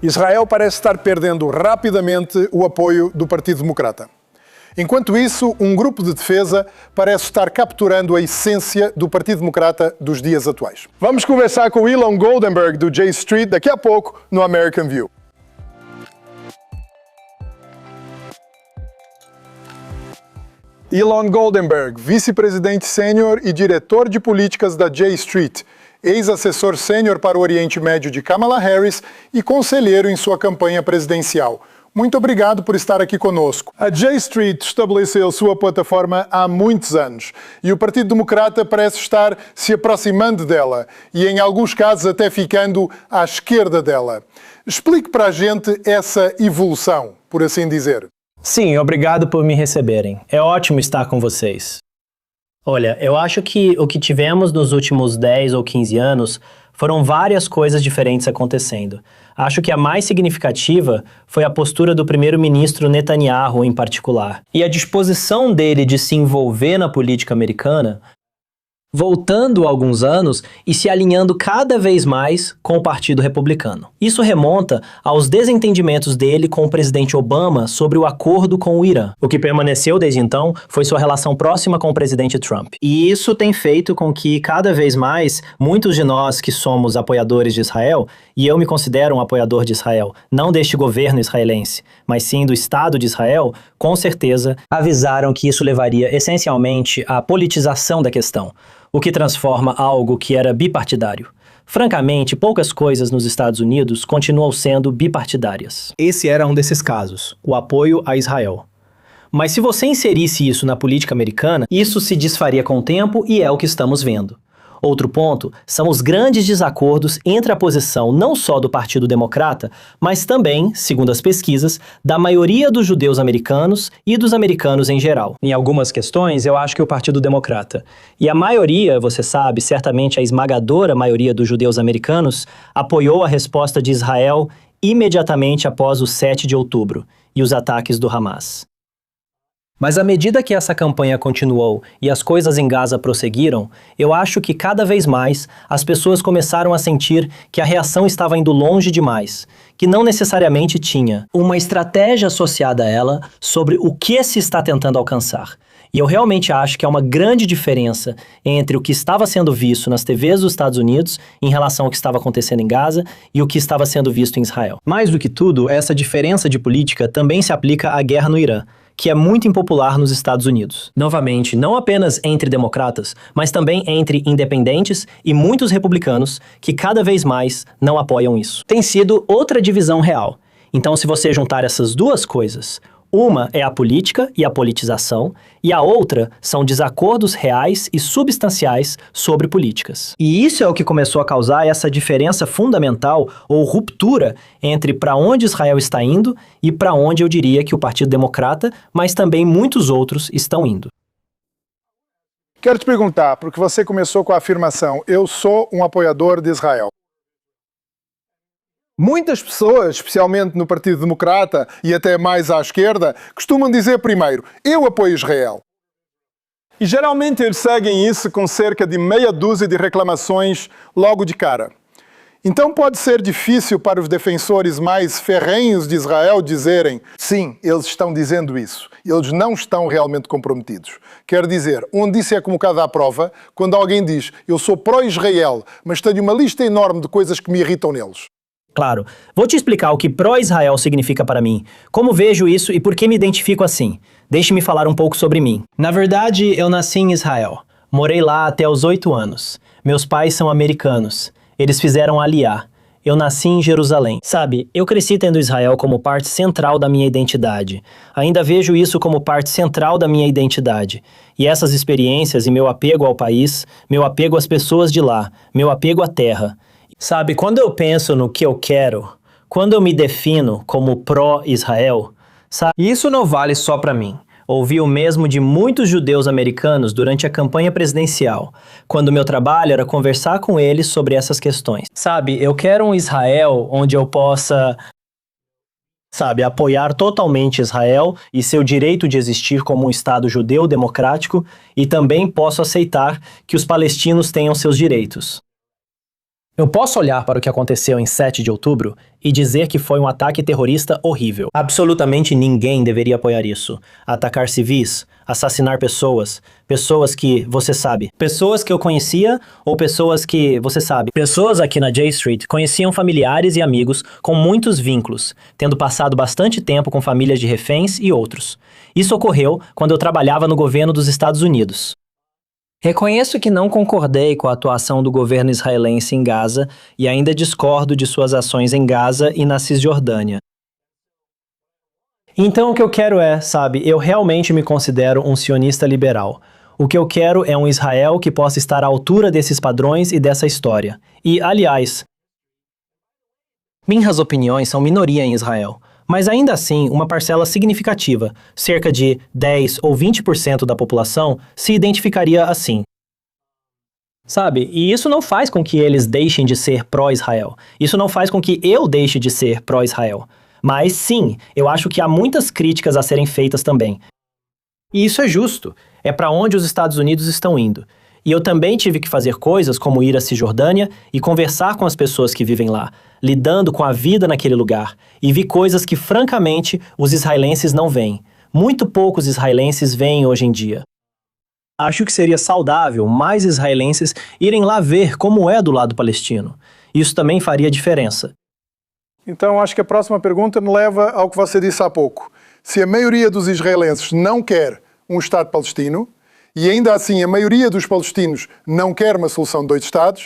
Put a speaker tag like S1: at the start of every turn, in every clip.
S1: Israel parece estar perdendo rapidamente o apoio do Partido Democrata. Enquanto isso, um grupo de defesa parece estar capturando a essência do Partido Democrata dos dias atuais. Vamos conversar com Elon Goldenberg, do J Street, daqui a pouco no American View. Elon Goldenberg, vice-presidente sênior e diretor de políticas da J Street, ex-assessor sênior para o Oriente Médio de Kamala Harris e conselheiro em sua campanha presidencial. Muito obrigado por estar aqui conosco. A J Street estabeleceu sua plataforma há muitos anos e o Partido Democrata parece estar se aproximando dela e, em alguns casos, até ficando à esquerda dela. Explique para a gente essa evolução, por assim dizer.
S2: Sim, obrigado por me receberem. É ótimo estar com vocês. Olha, eu acho que o que tivemos nos últimos 10 ou 15 anos foram várias coisas diferentes acontecendo. Acho que a mais significativa foi a postura do primeiro-ministro Netanyahu em particular. E a disposição dele de se envolver na política americana, voltando alguns anos e se alinhando cada vez mais com o Partido Republicano. Isso remonta aos desentendimentos dele com o presidente Obama sobre o acordo com o Irã. O que permaneceu desde então foi sua relação próxima com o presidente Trump. E isso tem feito com que, cada vez mais, muitos de nós que somos apoiadores de Israel, e eu me considero um apoiador de Israel, não deste governo israelense, mas sim do Estado de Israel, com certeza avisaram que isso levaria essencialmente à politização da questão, o que transforma algo que era bipartidário. Francamente, poucas coisas nos Estados Unidos continuam sendo bipartidárias. Esse era um desses casos, o apoio a Israel. Mas se você inserisse isso na política americana, isso se desfaria com o tempo e é o que estamos vendo. Outro ponto são os grandes desacordos entre a posição não só do Partido Democrata, mas também, segundo as pesquisas, da maioria dos judeus americanos e dos americanos em geral. Em algumas questões, eu acho que o Partido Democrata. E a maioria, você sabe, certamente a esmagadora maioria dos judeus americanos, apoiou a resposta de Israel imediatamente após o 7 de outubro e os ataques do Hamas. Mas à medida que essa campanha continuou e as coisas em Gaza prosseguiram, eu acho que cada vez mais as pessoas começaram a sentir que a reação estava indo longe demais, que não necessariamente tinha uma estratégia associada a ela sobre o que se está tentando alcançar. E eu realmente acho que há uma grande diferença entre o que estava sendo visto nas TVs dos Estados Unidos em relação ao que estava acontecendo em Gaza e o que estava sendo visto em Israel. Mais do que tudo, essa diferença de política também se aplica à guerra no Irã, que é muito impopular nos Estados Unidos. Novamente, não apenas entre democratas, mas também entre independentes e muitos republicanos que cada vez mais não apoiam isso. Tem sido outra divisão real. Então, se você juntar essas duas coisas, uma é a política e a politização, e a outra são desacordos reais e substanciais sobre políticas. E isso é o que começou a causar essa diferença fundamental ou ruptura entre para onde Israel está indo e para onde eu diria que o Partido Democrata, mas também muitos outros, estão indo.
S1: Quero te perguntar, porque você começou com a afirmação, eu sou um apoiador de Israel. Muitas pessoas, especialmente no Partido Democrata e até mais à esquerda, costumam dizer primeiro, eu apoio Israel. E geralmente eles seguem isso com cerca de meia dúzia de reclamações logo de cara. Então pode ser difícil para os defensores mais ferrenhos de Israel dizerem, sim, eles estão dizendo isso. Eles não estão realmente comprometidos. Quer dizer, onde isso é colocado à prova, quando alguém diz, eu sou pró-Israel, mas tenho uma lista enorme de coisas que me irritam neles.
S2: Claro. Vou te explicar o que pró-Israel significa para mim, como vejo isso e por que me identifico assim. Deixe-me falar um pouco sobre mim. Na verdade, eu nasci em Israel. Morei lá até os 8 anos. Meus pais são americanos. Eles fizeram Aliyá. Eu nasci em Jerusalém. Sabe, eu cresci tendo Israel como parte central da minha identidade. Ainda vejo isso como parte central da minha identidade. E essas experiências e meu apego ao país, meu apego às pessoas de lá, meu apego à terra. Sabe, quando eu penso no que eu quero, quando eu me defino como pró-Israel, sabe, isso não vale só para mim. Ouvi o mesmo de muitos judeus americanos durante a campanha presidencial, quando meu trabalho era conversar com eles sobre essas questões. Sabe, eu quero um Israel onde eu possa, apoiar totalmente Israel e seu direito de existir como um Estado judeu democrático, e também posso aceitar que os palestinos tenham seus direitos. Eu posso olhar para o que aconteceu em 7 de outubro e dizer que foi um ataque terrorista horrível. Absolutamente ninguém deveria apoiar isso. Atacar civis, assassinar pessoas, pessoas que, você sabe, pessoas que eu conhecia ou pessoas que, você sabe, pessoas aqui na J Street conheciam familiares e amigos com muitos vínculos, tendo passado bastante tempo com famílias de reféns e outros. Isso ocorreu quando eu trabalhava no governo dos Estados Unidos. Reconheço que não concordei com a atuação do governo israelense em Gaza e ainda discordo de suas ações em Gaza e na Cisjordânia. Então o que eu quero eu realmente me considero um sionista liberal. O que eu quero é um Israel que possa estar à altura desses padrões e dessa história. E, aliás, minhas opiniões são minoria em Israel. Mas ainda assim, uma parcela significativa, cerca de 10 ou 20% da população, se identificaria assim. Sabe? E isso não faz com que eles deixem de ser pró-Israel. Isso não faz com que eu deixe de ser pró-Israel. Mas sim, eu acho que há muitas críticas a serem feitas também. E isso é justo. É para onde os Estados Unidos estão indo. E eu também tive que fazer coisas como ir à Cisjordânia e conversar com as pessoas que vivem lá, lidando com a vida naquele lugar, e vi coisas que, francamente, os israelenses não veem. Muito poucos israelenses veem hoje em dia. Acho que seria saudável mais israelenses irem lá ver como é do lado palestino. Isso também faria diferença.
S1: Então, acho que a próxima pergunta me leva ao que você disse há pouco. Se a maioria dos israelenses não quer um Estado palestino, e ainda assim a maioria dos palestinos não quer uma solução de 2 Estados,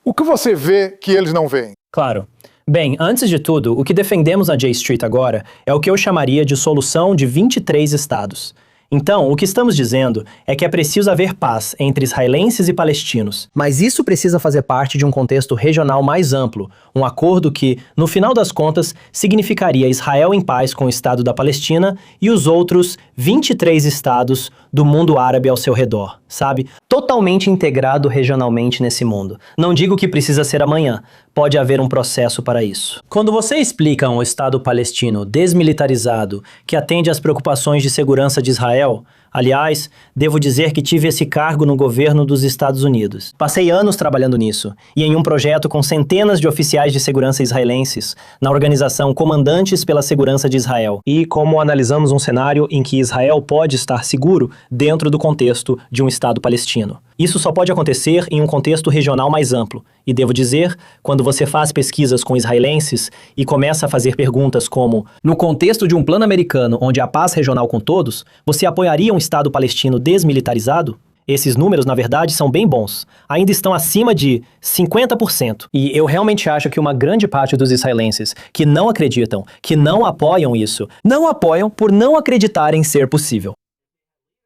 S1: o que você vê que eles não veem?
S2: Claro. Bem, antes de tudo, o que defendemos na J Street agora é o que eu chamaria de solução de 23 estados. Então, o que estamos dizendo é que é preciso haver paz entre israelenses e palestinos. Mas isso precisa fazer parte de um contexto regional mais amplo, um acordo que, no final das contas, significaria Israel em paz com o Estado da Palestina e os outros 23 estados do mundo árabe ao seu redor, sabe? Totalmente integrado regionalmente nesse mundo. Não digo que precisa ser amanhã, pode haver um processo para isso. Quando você explica um Estado palestino desmilitarizado que atende às preocupações de segurança de Israel, aliás, devo dizer que tive esse cargo no governo dos Estados Unidos. Passei anos trabalhando nisso, e em um projeto com centenas de oficiais de segurança israelenses, na organização Comandantes pela Segurança de Israel, e como analisamos um cenário em que Israel pode estar seguro dentro do contexto de um Estado palestino. Isso só pode acontecer em um contexto regional mais amplo, e devo dizer, quando você faz pesquisas com israelenses e começa a fazer perguntas como, no contexto de um plano americano onde há paz regional com todos, você apoiaria um Estado palestino desmilitarizado? Esses números, na verdade, são bem bons. Ainda estão acima de 50%. E eu realmente acho que uma grande parte dos israelenses que não acreditam, que não apoiam isso, não apoiam por não acreditarem ser possível.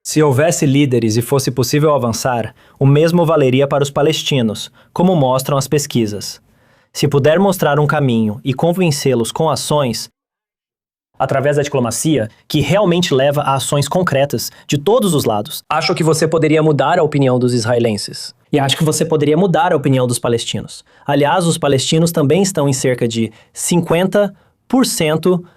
S2: Se houvesse líderes e fosse possível avançar, o mesmo valeria para os palestinos, como mostram as pesquisas. Se puder mostrar um caminho e convencê-los com ações, através da diplomacia, que realmente leva a ações concretas de todos os lados, acho que você poderia mudar a opinião dos israelenses. E acho que você poderia mudar a opinião dos palestinos. Aliás, os palestinos também estão em cerca de 50%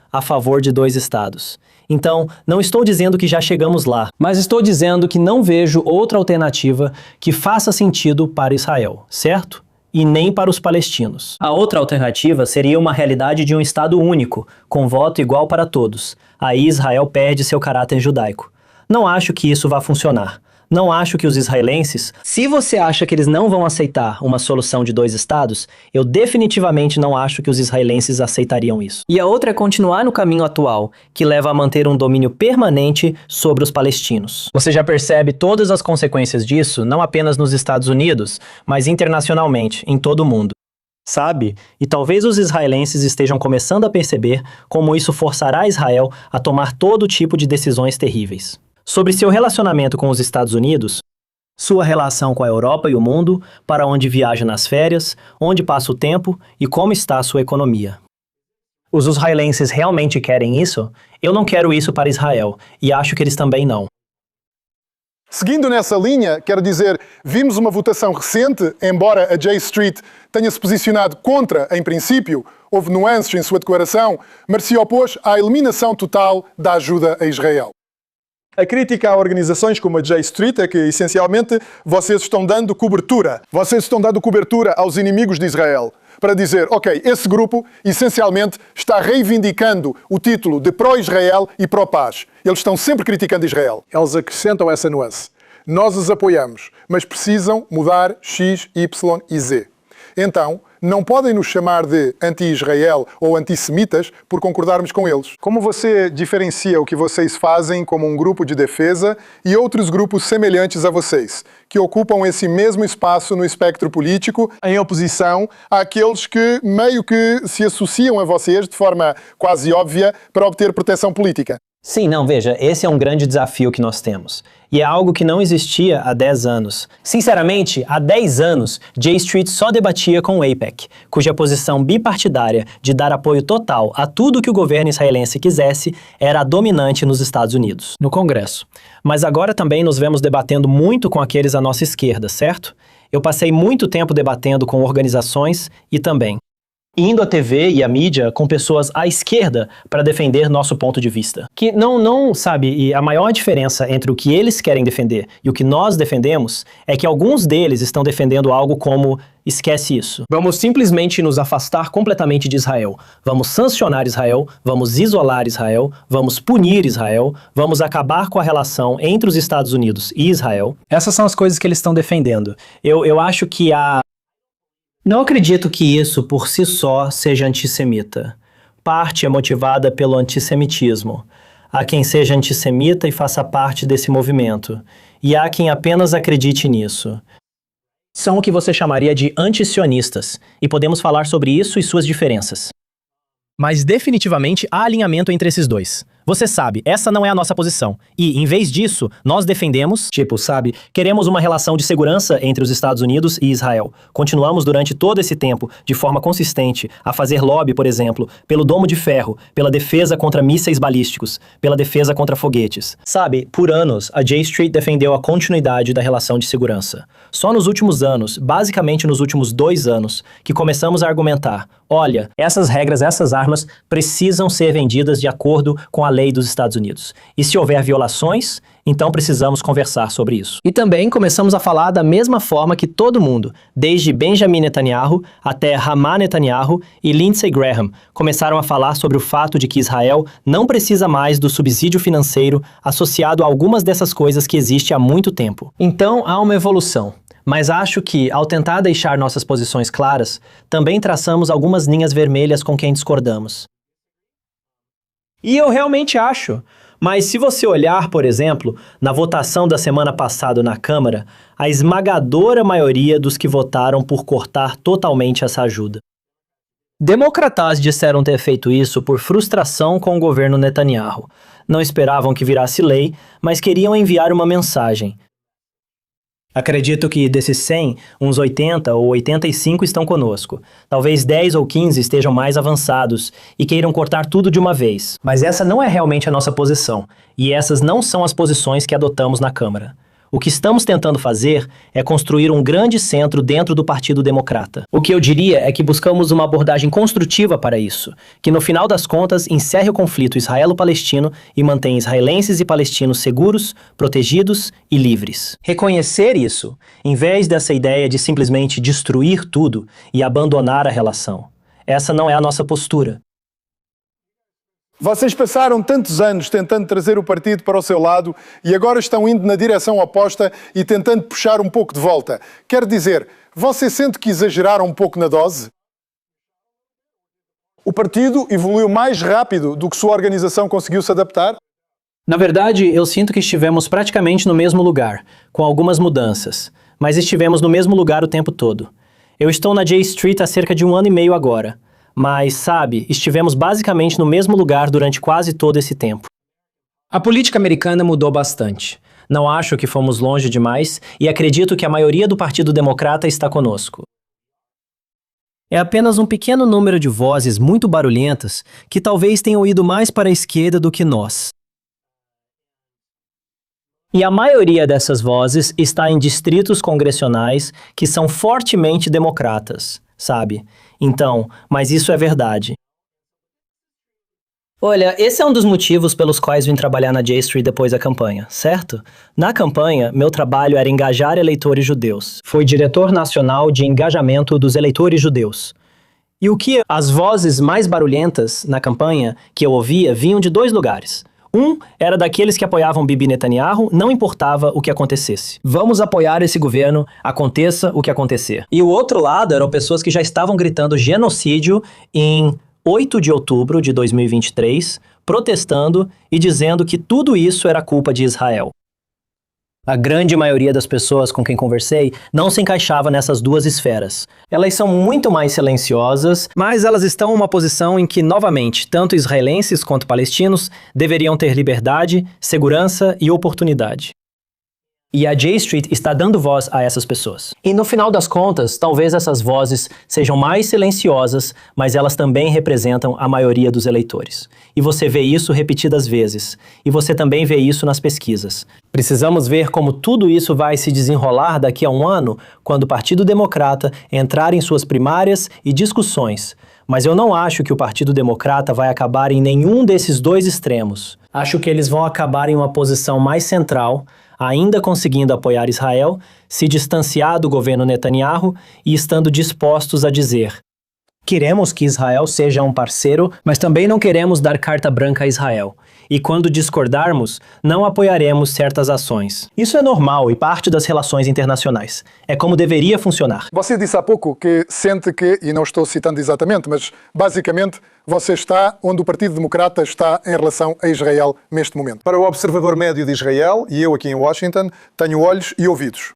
S2: a favor de 2 estados. Então, não estou dizendo que já chegamos lá, mas estou dizendo que não vejo outra alternativa que faça sentido para Israel, certo? E nem para os palestinos. A outra alternativa seria uma realidade de um Estado único, com voto igual para todos. Aí Israel perde seu caráter judaico. Não acho que isso vá funcionar. Não acho que os israelenses... Se você acha que eles não vão aceitar uma solução de 2 estados, eu definitivamente não acho que os israelenses aceitariam isso. E a outra é continuar no caminho atual, que leva a manter um domínio permanente sobre os palestinos. Você já percebe todas as consequências disso, não apenas nos Estados Unidos, mas internacionalmente, em todo o mundo. Sabe? E talvez os israelenses estejam começando a perceber como isso forçará Israel a tomar todo tipo de decisões terríveis. Sobre seu relacionamento com os Estados Unidos, sua relação com a Europa e o mundo, para onde viaja nas férias, onde passa o tempo e como está a sua economia. Os israelenses realmente querem isso? Eu não quero isso para Israel, e acho que eles também não.
S1: Seguindo nessa linha, quero dizer, vimos uma votação recente, embora a J Street tenha se posicionado contra, em princípio, houve nuances em sua declaração, mas se opôs à eliminação total da ajuda a Israel. A crítica a organizações como a J Street é que, essencialmente, vocês estão dando cobertura. Vocês estão dando cobertura aos inimigos de Israel. Para dizer, ok, esse grupo, essencialmente, está reivindicando o título de pró-Israel e pró-paz. Eles estão sempre criticando Israel. Eles acrescentam essa nuance. Nós os apoiamos, mas precisam mudar X, Y e Z. Então, não podem nos chamar de anti-Israel ou antissemitas por concordarmos com eles. Como você diferencia o que vocês fazem como um grupo de defesa e outros grupos semelhantes a vocês, que ocupam esse mesmo espaço no espectro político, em oposição àqueles que meio que se associam a vocês de forma quase óbvia para obter proteção política?
S2: Sim, não, veja, esse é um grande desafio que nós temos. E é algo que não existia há 10 anos. Sinceramente, há 10 anos, J Street só debatia com o AIPAC, cuja posição bipartidária de dar apoio total a tudo que o governo israelense quisesse era a dominante nos Estados Unidos, no Congresso. Mas agora também nos vemos debatendo muito com aqueles à nossa esquerda, certo? Eu passei muito tempo debatendo com organizações e também indo à TV e à mídia com pessoas à esquerda para defender nosso ponto de vista. Que sabe, e a maior diferença entre o que eles querem defender e o que nós defendemos é que alguns deles estão defendendo algo como esquece isso. Vamos simplesmente nos afastar completamente de Israel. Vamos sancionar Israel, vamos isolar Israel, vamos punir Israel, vamos acabar com a relação entre os Estados Unidos e Israel. Essas são as coisas que eles estão defendendo. Eu acho que Não acredito que isso por si só seja antissemita. Parte é motivada pelo antissemitismo. Há quem seja antissemita e faça parte desse movimento. E há quem apenas acredite nisso. São o que você chamaria de antisionistas, e podemos falar sobre isso e suas diferenças. Mas definitivamente há alinhamento entre esses dois. Você sabe, essa não é a nossa posição. E, em vez disso, nós defendemos, queremos uma relação de segurança entre os Estados Unidos e Israel. Continuamos durante todo esse tempo, de forma consistente, a fazer lobby, por exemplo, pelo domo de ferro, pela defesa contra mísseis balísticos, pela defesa contra foguetes. Sabe, por anos, a J Street defendeu a continuidade da relação de segurança. Só nos últimos anos, basicamente nos últimos 2 anos, que começamos a argumentar, olha, essas regras, essas armas precisam ser vendidas de acordo com a lei dos Estados Unidos. E se houver violações, então precisamos conversar sobre isso. E também começamos a falar da mesma forma que todo mundo, desde Benjamin Netanyahu até Haman Netanyahu e Lindsey Graham, começaram a falar sobre o fato de que Israel não precisa mais do subsídio financeiro associado a algumas dessas coisas que existe há muito tempo. Então há uma evolução. Mas acho que, ao tentar deixar nossas posições claras, também traçamos algumas linhas vermelhas com quem discordamos. E eu realmente acho. Mas se você olhar, por exemplo, na votação da semana passada na Câmara, a esmagadora maioria dos que votaram por cortar totalmente essa ajuda. Democratas disseram ter feito isso por frustração com o governo Netanyahu. Não esperavam que virasse lei, mas queriam enviar uma mensagem. Acredito que desses 100, uns 80 ou 85 estão conosco. Talvez 10 ou 15 estejam mais avançados e queiram cortar tudo de uma vez. Mas essa não é realmente a nossa posição, e essas não são as posições que adotamos na Câmara. O que estamos tentando fazer é construir um grande centro dentro do Partido Democrata. O que eu diria é que buscamos uma abordagem construtiva para isso, que no final das contas encerre o conflito israelo-palestino e mantenha israelenses e palestinos seguros, protegidos e livres. Reconhecer isso, em vez dessa ideia de simplesmente destruir tudo e abandonar a relação. Essa não é a nossa postura.
S1: Vocês passaram tantos anos tentando trazer o partido para o seu lado e agora estão indo na direção oposta e tentando puxar um pouco de volta. Quer dizer, você sente que exageraram um pouco na dose? O partido evoluiu mais rápido do que sua organização conseguiu se adaptar?
S2: Na verdade, eu sinto que estivemos praticamente no mesmo lugar, com algumas mudanças, mas estivemos no mesmo lugar o tempo todo. Eu estou na J Street há cerca de 1 ano e meio agora. Mas, sabe, estivemos basicamente no mesmo lugar durante quase todo esse tempo. A política americana mudou bastante. Não acho que fomos longe demais e acredito que a maioria do Partido Democrata está conosco. É apenas um pequeno número de vozes muito barulhentas que talvez tenham ido mais para a esquerda do que nós. E a maioria dessas vozes está em distritos congressionais que são fortemente democratas, sabe? Então, mas isso é verdade. Olha, esse é um dos motivos pelos quais vim trabalhar na J Street depois da campanha, certo? Na campanha, meu trabalho era engajar eleitores judeus. Fui diretor nacional de engajamento dos eleitores judeus. E o que as vozes mais barulhentas na campanha que eu ouvia vinham de dois lugares. Um era daqueles que apoiavam Bibi Netanyahu, não importava o que acontecesse. Vamos apoiar esse governo, aconteça o que acontecer. E o outro lado eram pessoas que já estavam gritando genocídio em 8 de outubro de 2023, protestando e dizendo que tudo isso era culpa de Israel. A grande maioria das pessoas com quem conversei não se encaixava nessas duas esferas. Elas são muito mais silenciosas, mas elas estão em uma posição em que, novamente, tanto israelenses quanto palestinos deveriam ter liberdade, segurança e oportunidade. E a J Street está dando voz a essas pessoas. E no final das contas, talvez essas vozes sejam mais silenciosas, mas elas também representam a maioria dos eleitores. E você vê isso repetidas vezes. E você também vê isso nas pesquisas. Precisamos ver como tudo isso vai se desenrolar daqui a um ano, quando o Partido Democrata entrar em suas primárias e discussões. Mas eu não acho que o Partido Democrata vai acabar em nenhum desses dois extremos. Acho que eles vão acabar em uma posição mais central, ainda conseguindo apoiar Israel, se distanciar do governo Netanyahu e estando dispostos a dizer: queremos que Israel seja um parceiro, mas também não queremos dar carta branca a Israel. E quando discordarmos, não apoiaremos certas ações. Isso é normal e parte das relações internacionais. É como deveria funcionar.
S1: Você disse há pouco que sente que, e não estou citando exatamente, mas basicamente você está onde o Partido Democrata está em relação a Israel neste momento. Para o observador médio de Israel, e eu aqui em Washington, tenho olhos e ouvidos.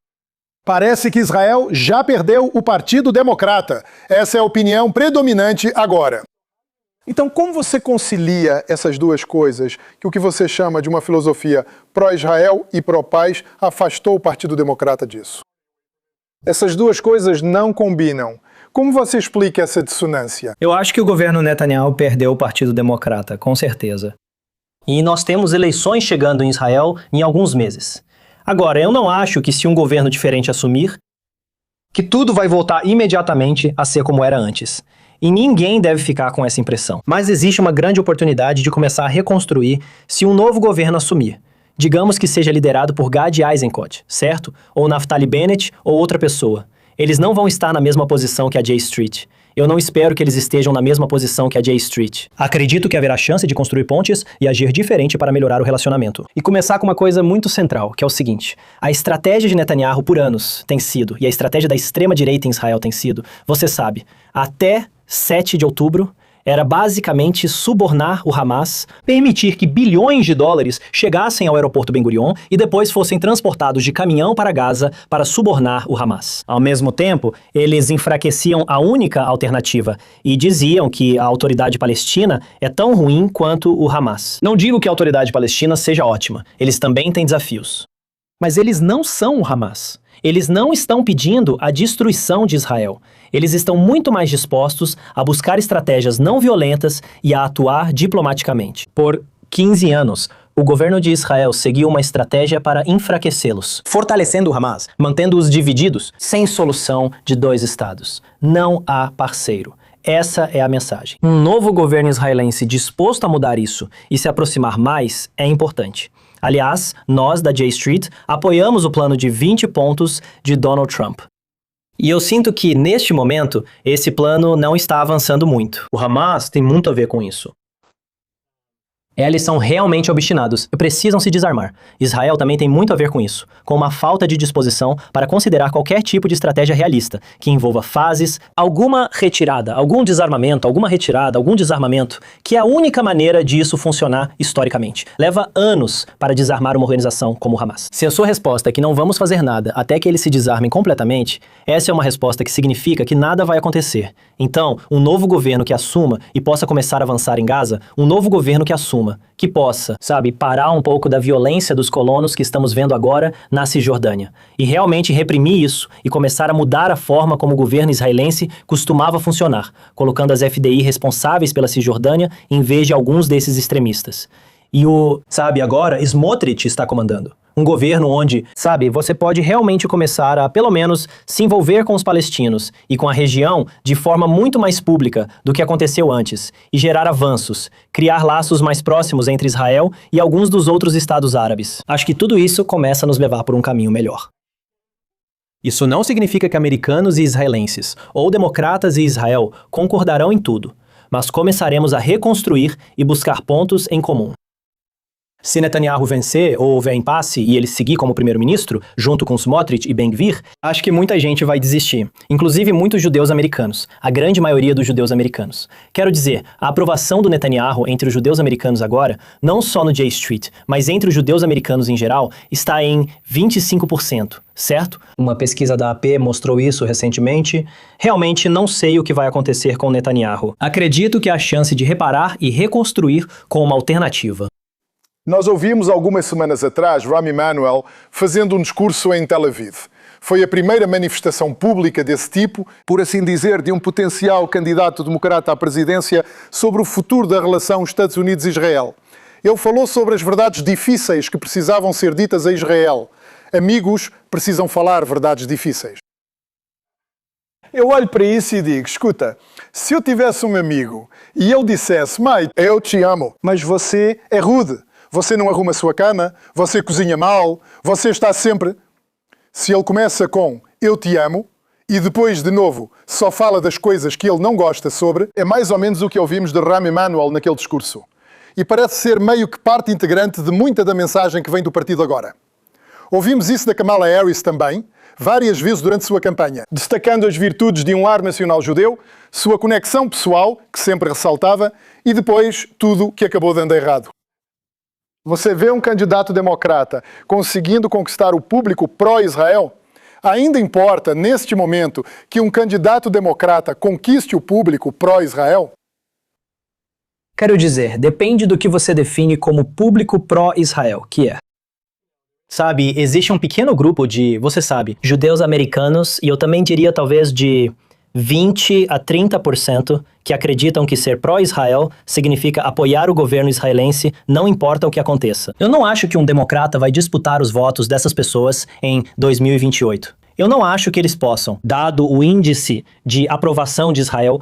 S1: Parece que Israel já perdeu o Partido Democrata. Essa é a opinião predominante agora. Então, como você concilia essas duas coisas, que o que você chama de uma filosofia pró-Israel e pró-paz afastou o Partido Democrata disso? Essas duas coisas não combinam. Como você explica essa dissonância?
S2: Eu acho que o governo Netanyahu perdeu o Partido Democrata, com certeza. E nós temos eleições chegando em Israel em alguns meses. Agora, eu não acho que se um governo diferente assumir, que tudo vai voltar imediatamente a ser como era antes. E ninguém deve ficar com essa impressão. Mas existe uma grande oportunidade de começar a reconstruir se um novo governo assumir. Digamos que seja liderado por Gadi Eisenkot, certo? Ou Naftali Bennett ou outra pessoa. Eles não vão estar na mesma posição que a J Street. Eu não espero que eles estejam na mesma posição que a J Street. Acredito que haverá chance de construir pontes e agir diferente para melhorar o relacionamento. E começar com uma coisa muito central, que é o seguinte: a estratégia de Netanyahu por anos tem sido, e a estratégia da extrema-direita em Israel tem sido, você sabe, até 7 de outubro, era basicamente subornar o Hamas, permitir que bilhões de dólares chegassem ao aeroporto Ben Gurion e depois fossem transportados de caminhão para Gaza para subornar o Hamas. Ao mesmo tempo, eles enfraqueciam a única alternativa e diziam que a autoridade palestina é tão ruim quanto o Hamas. Não digo que a autoridade palestina seja ótima, eles também têm desafios. Mas eles não são o Hamas. Eles não estão pedindo a destruição de Israel. Eles estão muito mais dispostos a buscar estratégias não violentas e a atuar diplomaticamente. Por 15 anos, o governo de Israel seguiu uma estratégia para enfraquecê-los, fortalecendo o Hamas, mantendo-os divididos, sem solução de dois estados. Não há parceiro. Essa é a mensagem. Um novo governo israelense disposto a mudar isso e se aproximar mais é importante. Aliás, nós da J Street apoiamos o plano de 20 pontos de Donald Trump. E eu sinto que, neste momento, esse plano não está avançando muito. O Hamas tem muito a ver com isso. Eles são realmente obstinados e precisam se desarmar. Israel também tem muito a ver com isso, com uma falta de disposição para considerar qualquer tipo de estratégia realista, que envolva fases, alguma retirada, algum desarmamento, alguma retirada, algum desarmamento, que é a única maneira de isso funcionar historicamente. Leva anos para desarmar uma organização como o Hamas. Se a sua resposta é que não vamos fazer nada até que eles se desarmem completamente, essa é uma resposta que significa que nada vai acontecer. Então, um novo governo que assuma e possa começar a avançar em Gaza, um novo governo que assuma, que possa, parar um pouco da violência dos colonos que estamos vendo agora na Cisjordânia, e realmente reprimir isso e começar a mudar a forma como o governo israelense costumava funcionar, colocando as FDI responsáveis pela Cisjordânia em vez de alguns desses extremistas. E agora Smotrich está comandando. Um governo onde, você pode realmente começar a, pelo menos, se envolver com os palestinos e com a região de forma muito mais pública do que aconteceu antes, e gerar avanços, criar laços mais próximos entre Israel e alguns dos outros estados árabes. Acho que tudo isso começa a nos levar por um caminho melhor. Isso não significa que americanos e israelenses, ou democratas e Israel, concordarão em tudo, mas começaremos a reconstruir e buscar pontos em comum. Se Netanyahu vencer ou houver impasse e ele seguir como primeiro-ministro, junto com Smotrich e Ben-Gvir, acho que muita gente vai desistir, inclusive muitos judeus americanos, a grande maioria dos judeus americanos. Quero dizer, a aprovação do Netanyahu entre os judeus americanos agora, não só no J Street, mas entre os judeus americanos em geral, está em 25%, certo? Uma pesquisa da AP mostrou isso recentemente. Realmente não sei o que vai acontecer com Netanyahu. Acredito que há chance de reparar e reconstruir com uma alternativa.
S1: Nós ouvimos algumas semanas atrás Rahm Emanuel fazendo um discurso em Tel Aviv. Foi a primeira manifestação pública desse tipo, por assim dizer, de um potencial candidato democrata à presidência sobre o futuro da relação Estados Unidos-Israel. Ele falou sobre as verdades difíceis que precisavam ser ditas a Israel. Amigos precisam falar verdades difíceis. Eu olho para isso e digo, escuta, se eu tivesse um amigo e ele dissesse, mãe, eu te amo, mas você é rude. Você não arruma a sua cama, você cozinha mal, você está sempre... Se ele começa com eu te amo e depois, de novo, só fala das coisas que ele não gosta sobre, é mais ou menos o que ouvimos de Rahm Emanuel naquele discurso. E parece ser meio que parte integrante de muita da mensagem que vem do partido agora. Ouvimos isso da Kamala Harris também, várias vezes durante sua campanha, destacando as virtudes de um lar nacional judeu, sua conexão pessoal, que sempre ressaltava, e depois tudo que acabou dando errado. Você vê um candidato democrata conseguindo conquistar o público pró-Israel? Ainda importa, neste momento, que um candidato democrata conquiste o público pró-Israel?
S2: Quero dizer, depende do que você define como público pró-Israel, que é. Existe um pequeno grupo de, judeus americanos, e eu também diria talvez de 20 a 30% que acreditam que ser pró-Israel significa apoiar o governo israelense, não importa o que aconteça. Eu não acho que um democrata vai disputar os votos dessas pessoas em 2028. Eu não acho que eles possam, dado o índice de aprovação de Israel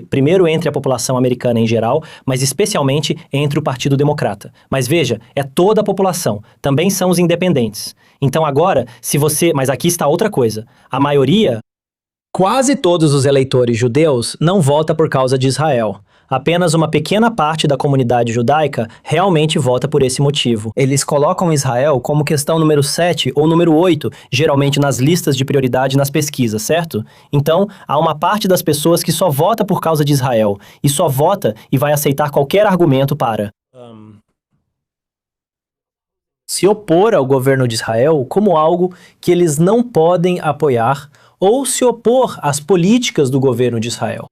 S2: primeiro entre a população americana em geral, mas especialmente entre o Partido Democrata. Mas veja, é toda a população, também são os independentes. Então agora, mas aqui está outra coisa, a maioria... Quase todos os eleitores judeus não vota por causa de Israel. Apenas uma pequena parte da comunidade judaica realmente vota por esse motivo. Eles colocam Israel como questão número 7 ou número 8, geralmente nas listas de prioridade nas pesquisas, certo? Então, há uma parte das pessoas que só vota por causa de Israel, e só vota e vai aceitar qualquer argumento para se opor ao governo de Israel como algo que eles não podem apoiar ou se opor às políticas do governo de Israel.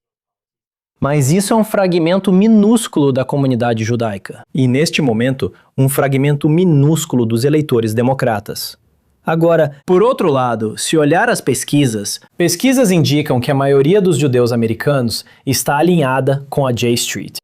S2: Mas isso é um fragmento minúsculo da comunidade judaica. E, neste momento, um fragmento minúsculo dos eleitores democratas. Agora, por outro lado, se olhar as pesquisas indicam que a maioria dos judeus americanos está alinhada com a J Street.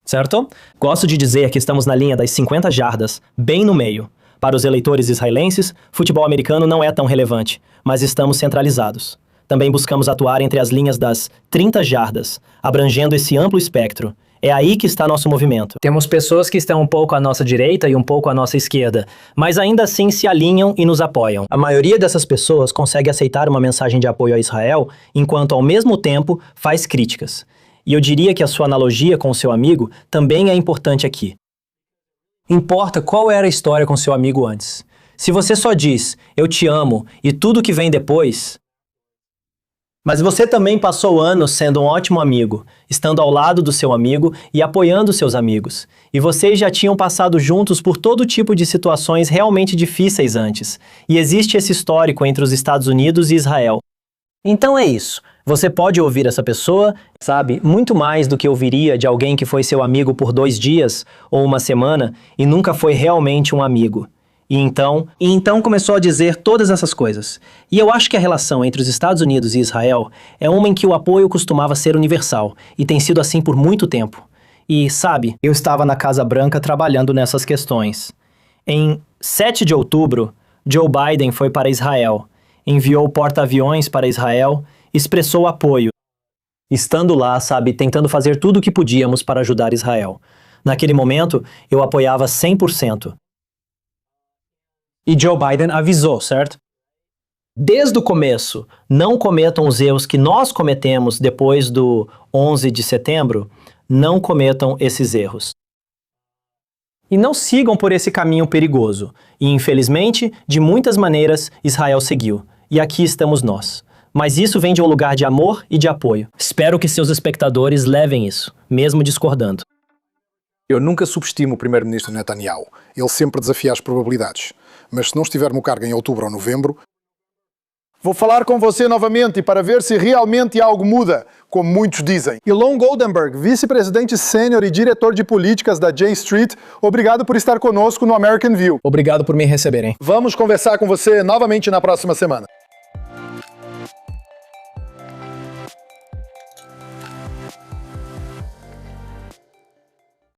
S2: Certo? Gosto de dizer que estamos na linha das 50 jardas, bem no meio. Para os eleitores israelenses, futebol americano não é tão relevante, mas estamos centralizados. Também buscamos atuar entre as linhas das 30 jardas, abrangendo esse amplo espectro. É aí que está nosso movimento. Temos pessoas que estão um pouco à nossa direita e um pouco à nossa esquerda, mas ainda assim se alinham e nos apoiam. A maioria dessas pessoas consegue aceitar uma mensagem de apoio a Israel, enquanto ao mesmo tempo faz críticas. E eu diria que a sua analogia com o seu amigo também é importante aqui. Importa qual era a história com seu amigo antes. Se você só diz, eu te amo, e tudo que vem depois... Mas você também passou anos sendo um ótimo amigo, estando ao lado do seu amigo e apoiando seus amigos. E vocês já tinham passado juntos por todo tipo de situações realmente difíceis antes. E existe esse histórico entre os Estados Unidos e Israel. Então é isso. Você pode ouvir essa pessoa, muito mais do que ouviria de alguém que foi seu amigo por 2 dias ou uma semana e nunca foi realmente um amigo. E então começou a dizer todas essas coisas. E eu acho que a relação entre os Estados Unidos e Israel é uma em que o apoio costumava ser universal, e tem sido assim por muito tempo. E, sabe, eu estava na Casa Branca trabalhando nessas questões. Em 7 de outubro, Joe Biden foi para Israel, enviou porta-aviões para Israel, expressou apoio. Estando lá, sabe, tentando fazer tudo o que podíamos para ajudar Israel. Naquele momento, eu apoiava 100%. E Joe Biden avisou, certo? Desde o começo, não cometam os erros que nós cometemos depois do 11 de setembro, não cometam esses erros. E não sigam por esse caminho perigoso. E, infelizmente, de muitas maneiras, Israel seguiu. E aqui estamos nós. Mas isso vem de um lugar de amor e de apoio. Espero que seus espectadores levem isso, mesmo discordando.
S1: Eu nunca subestimo o primeiro-ministro Netanyahu. Ele sempre desafia as probabilidades. Mas se não estiver no cargo em outubro ou novembro, vou falar com você novamente para ver se realmente algo muda, como muitos dizem. Elon Goldenberg, vice-presidente sênior e diretor de políticas da J Street, obrigado por estar conosco no American View.
S2: Obrigado por me receberem.
S1: Vamos conversar com você novamente na próxima semana.